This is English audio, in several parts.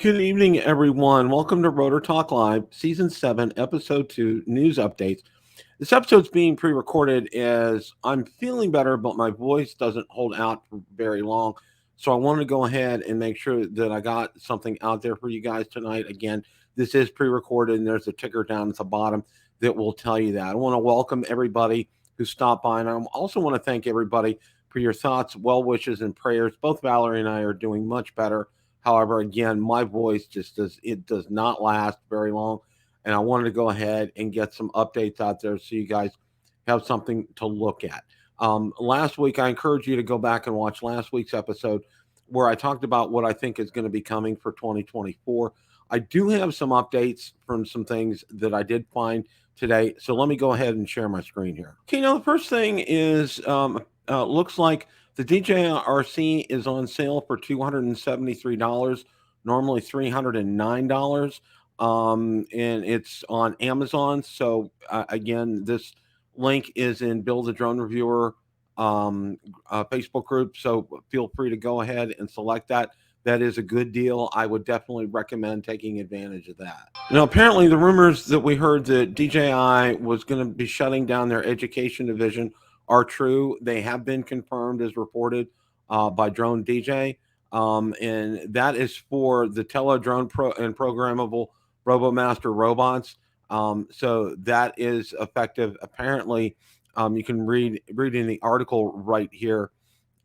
Good evening, everyone. Welcome to Rotor Talk Live, Season 7, Episode 2, News Updates. This episode's being pre-recorded as I'm feeling better, but my voice doesn't hold out for very long. So I wanted to go ahead and make sure that I got something out there for you guys tonight. Again, this is pre-recorded, and there's a ticker down at the bottom that will tell you that. I want to welcome everybody who stopped by, and I also want to thank everybody for your thoughts, well wishes, and prayers. Both Valerie and I are doing much better. However, again, my voice does not last very long. And I wanted to go ahead and get some updates out there so you guys have something to look at. Last week, I encourage you to go back and watch last week's episode where I talked about what I think is going to be coming for 2024. I do have some updates from some things that I did find today. So let me go ahead and share my screen here. Okay, now the first thing is looks like the DJI RC is on sale for $273, normally $309. And it's on Amazon. So again, this link is in Build a Drone Reviewer Facebook group. So feel free to go ahead and select that. That is a good deal. I would definitely recommend taking advantage of that. Now, apparently the rumors that we heard that DJI was going to be shutting down their education division are true. They have been confirmed as reported by Drone DJ. And that is for the Tele-Drone Pro and programmable RoboMaster robots. So that is effective. Apparently, you can read in the article right here.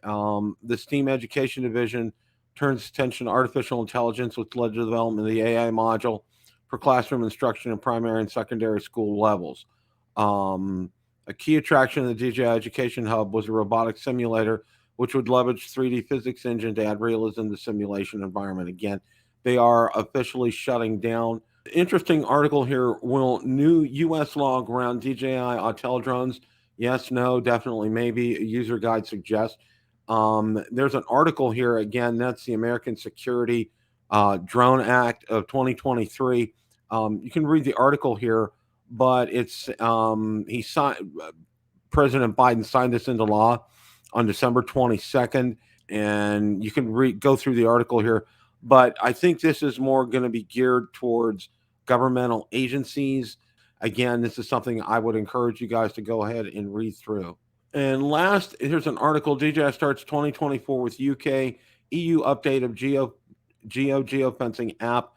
The STEAM Education Division turns attention to artificial intelligence, which led to the development of the AI module for classroom instruction in primary and secondary school levels. A key attraction of the DJI Education Hub was a robotic simulator, which would leverage 3D physics engine to add realism to simulation environment. Again, they are officially shutting down. Interesting article here. Will new U.S. law around DJI Autel drones? Yes, no, definitely, maybe. A user guide suggests. There's an article here. Again, that's the American Security Drone Act of 2023. You can read the article here, but it's he signed. President Biden signed this into law on December 22nd, and you can go through the article here. But I think this is more going to be geared towards governmental agencies. Again, this is something I would encourage you guys to go ahead and read through. And last, here's an article. DJI starts 2024 with UK EU update of geofencing app.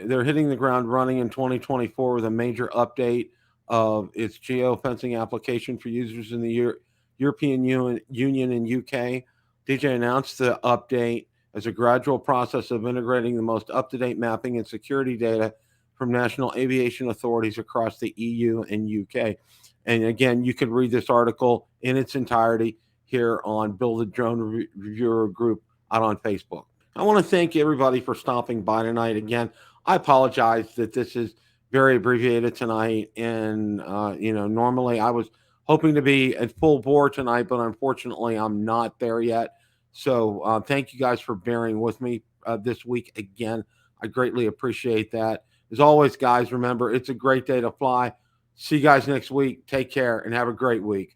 They're hitting the ground running in 2024 with a major update of its geofencing application for users in the European Union and UK. DJI announced the update as a gradual process of integrating the most up-to-date mapping and security data from national aviation authorities across the EU and UK. And again, you can read this article in its entirety here on Build a Drone Reviewer group out on Facebook. I want to thank everybody for stopping by tonight. Again, I apologize that this is very abbreviated tonight. And, normally I was hoping to be at full bore tonight, but unfortunately I'm not there yet. So thank you guys for bearing with me this week again. I greatly appreciate that. As always, guys, remember, it's a great day to fly. See you guys next week. Take care and have a great week.